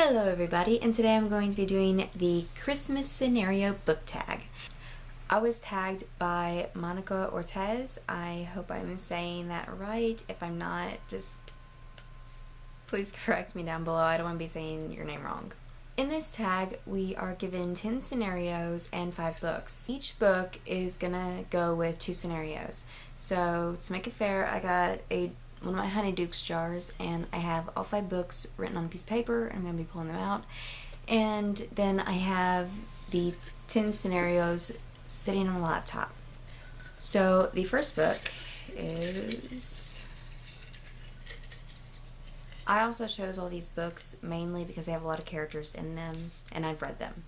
Hello everybody, and today I'm going to be doing the Christmas scenario book tag. I was tagged by Monica Ortez. I hope I'm saying that right. If I'm not, just please correct me down below. I don't want to be saying your name wrong. In this tag, we are given 10 scenarios and 5 books. Each book is gonna go with 2 scenarios. So to make it fair, I got one of my Honeydukes jars, and I have all 5 books written on a piece of paper, and I'm going to be pulling them out. And then I have the 10 scenarios sitting on my laptop. So the first book is... I also chose all these books mainly because they have a lot of characters in them, and I've read them.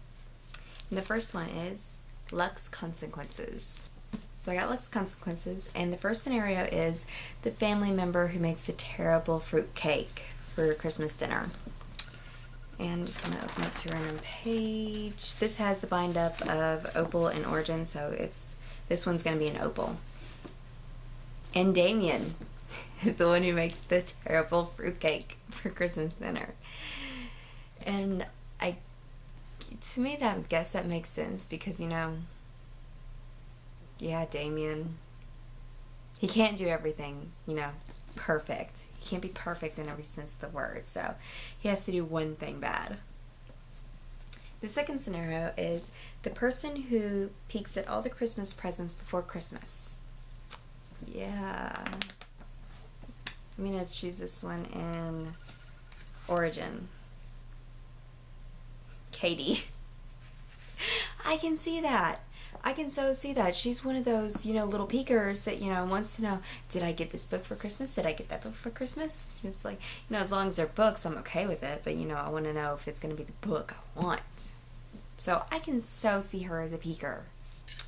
And the first one is Lux Consequences. So I got Lux Consequences, and the first scenario is the family member who makes a terrible fruit cake for Christmas dinner. And I'm just going to open it to a random page. This has the bind up of opal and origin, so this one's going to be an opal. And Damien is the one who makes the terrible fruit cake for Christmas dinner. And to me, I guess that makes sense because, you know, yeah, Damien. He can't do everything, you know, perfect. He can't be perfect in every sense of the word, so he has to do one thing bad. The second scenario is the person who peeks at all the Christmas presents before Christmas. Yeah. I'm gonna choose this one in Origin. Katie. I can see that. I can so see that. She's one of those, you know, little peekers that, you know, wants to know, did I get this book for Christmas? Did I get that book for Christmas? Just like, you know, as long as they're books, I'm okay with it. But, you know, I want to know if it's going to be the book I want. So I can so see her as a peeker.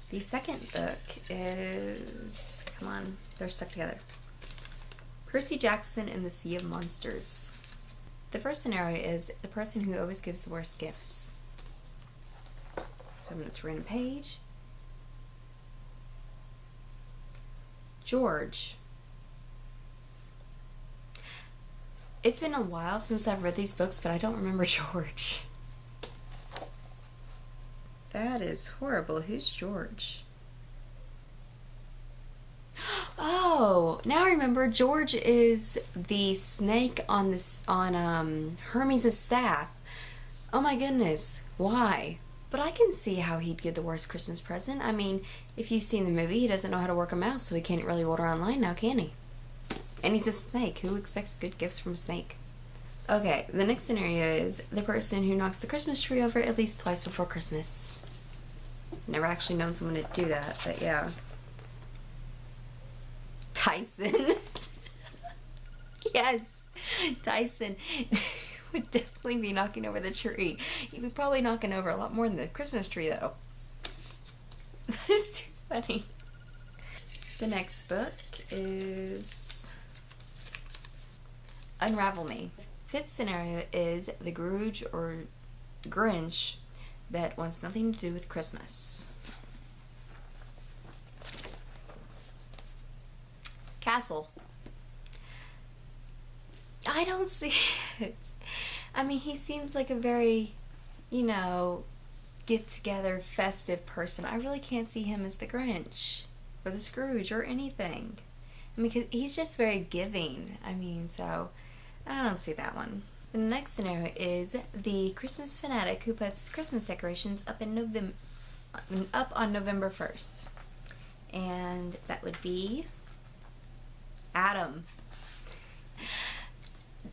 The second book is, come on, they're stuck together. Percy Jackson and the Sea of Monsters. The first scenario is the person who always gives the worst gifts. So I'm going to turn a page. George. It's been a while since I've read these books, but I don't remember George. That is horrible. Who's George? Oh, now I remember. George is the snake on Hermes' staff. Oh my goodness. Why? But I can see how he'd give the worst Christmas present. I mean, if you've seen the movie, he doesn't know how to work a mouse, so he can't really order online now, can he? And he's a snake. Who expects good gifts from a snake? Okay, the next scenario is the person who knocks the Christmas tree over at least twice before Christmas. Never actually known someone to do that, but yeah. Tyson. Yes, Tyson would definitely be knocking over the tree. He'd be probably knocking over a lot more than the Christmas tree, though. That is too funny. The next book is Unravel Me. Fifth scenario is the Scrooge or Grinch that wants nothing to do with Christmas. Castle. I don't see it. I mean, he seems like a very, you know, get-together, festive person. I really can't see him as the Grinch or the Scrooge or anything. I mean, 'cause he's just very giving. I mean, so I don't see that one. The next scenario is the Christmas fanatic who puts Christmas decorations up on November 1st. And that would be Adam.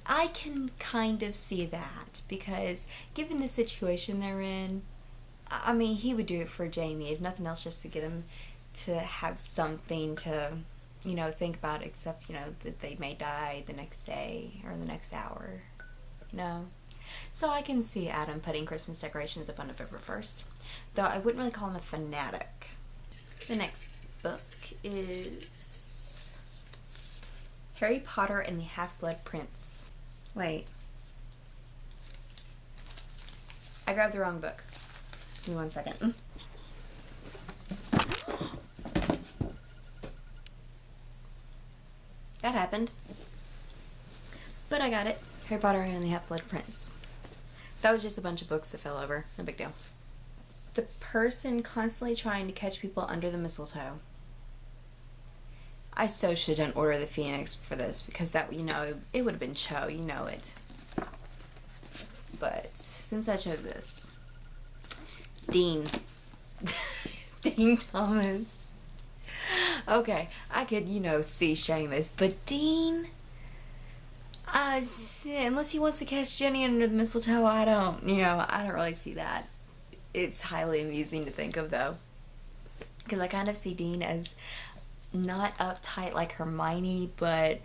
I can kind of see that because given the situation they're in, I mean, he would do it for Jamie, if nothing else, just to get him to have something to, you know, think about, except, you know, that they may die the next day or the next hour, you know. So I can see Adam putting Christmas decorations up on November 1st, though I wouldn't really call him a fanatic. The next book is Harry Potter and the HalfBlood Prince. Wait. I grabbed the wrong book. Give me 1 second. That happened. But I got it. Harry Potter and the HalfBlood Prince. That was just a bunch of books that fell over. No big deal. The person constantly trying to catch people under the mistletoe. I so should have done Order of the Phoenix for this because that, you know, it would have been Cho, you know it. But since I chose this, Dean. Dean Thomas. Okay, I could, you know, see Seamus, but Dean, unless he wants to catch Jenny under the mistletoe, I don't really see that. It's highly amusing to think of, though, because I kind of see Dean as not uptight like Hermione, but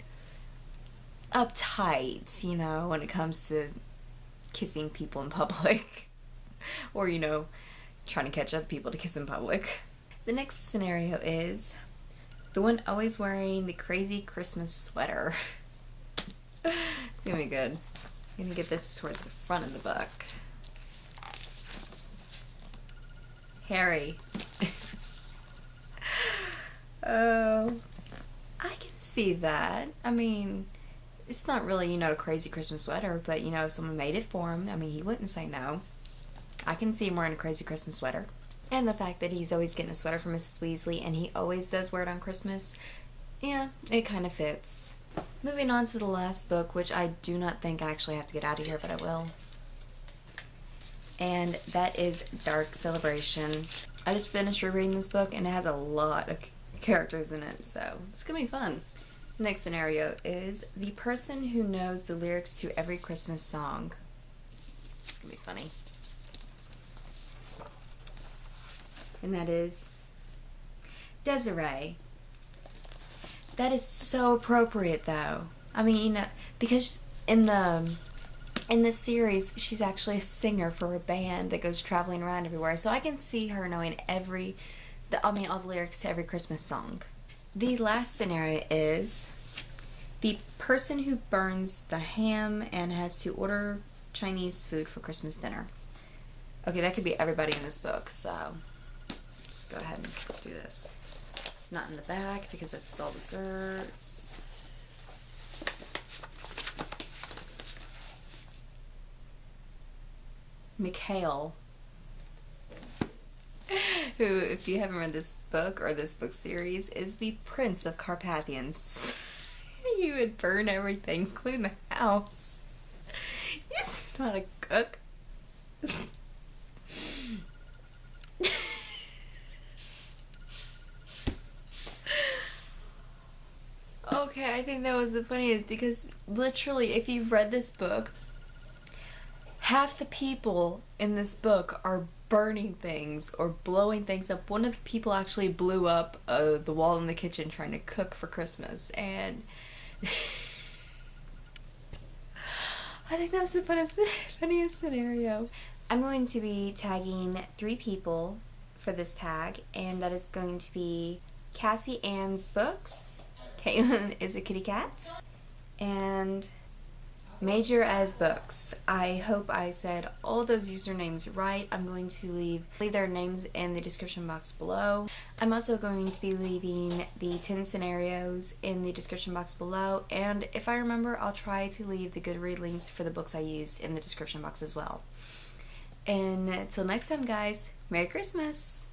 uptight, you know, when it comes to kissing people in public. Or, you know, trying to catch other people to kiss in public. The next scenario is the one always wearing the crazy Christmas sweater. It's gonna be good. I'm gonna get this towards the front of the book. Harry. Oh, I can see that. I mean, it's not really, you know, a crazy Christmas sweater, but, you know, if someone made it for him, I mean, he wouldn't say no. I can see him wearing a crazy Christmas sweater. And the fact that he's always getting a sweater from Mrs. Weasley and he always does wear it on Christmas, yeah, it kind of fits. Moving on to the last book, which I do not think I actually have to get out of here, but I will. And that is Dark Celebration. I just finished rereading this book and it has a lot of characters in it, so it's gonna be fun. Next scenario is the person who knows the lyrics to every Christmas song. It's gonna be funny. And that is Desiree. That is so appropriate, though. I mean, you know, because in this series, she's actually a singer for a band that goes traveling around everywhere. So I can see her knowing all the lyrics to every Christmas song. The last scenario is the person who burns the ham and has to order Chinese food for Christmas dinner. Okay, that could be everybody in this book, so just go ahead and do this. Not in the back because it's all desserts. Mikhail, who, if you haven't read this book or this book series, is the Prince of Carpathians. He would burn everything, including the house. He's not a cook. Okay, I think that was the funniest because literally, if you've read this book, half the people in this book are burning things or blowing things up. One of the people actually blew up the wall in the kitchen trying to cook for Christmas, and I think that was the funniest scenario. I'm going to be tagging 3 people for this tag, and that is going to be Cassie Ann's books, Caitlin is a kitty cat, and Major as books. I hope I said all those usernames right. I'm going to leave their names in the description box below. I'm also going to be leaving the 10 scenarios in the description box below, and if I remember, I'll try to leave the Goodread links for the books I used in the description box as well. And until next time, guys, Merry Christmas!